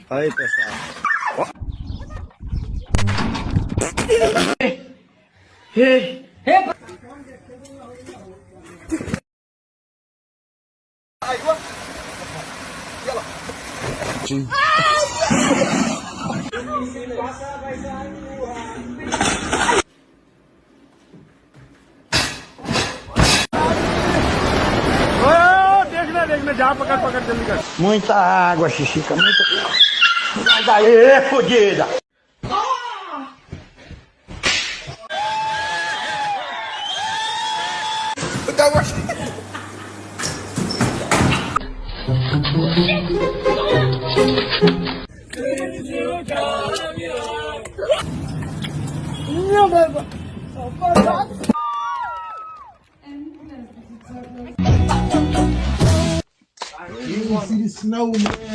Aí, pessoal. Muita água, Xixica, muita. Sai daí, fodida! You see the snowman.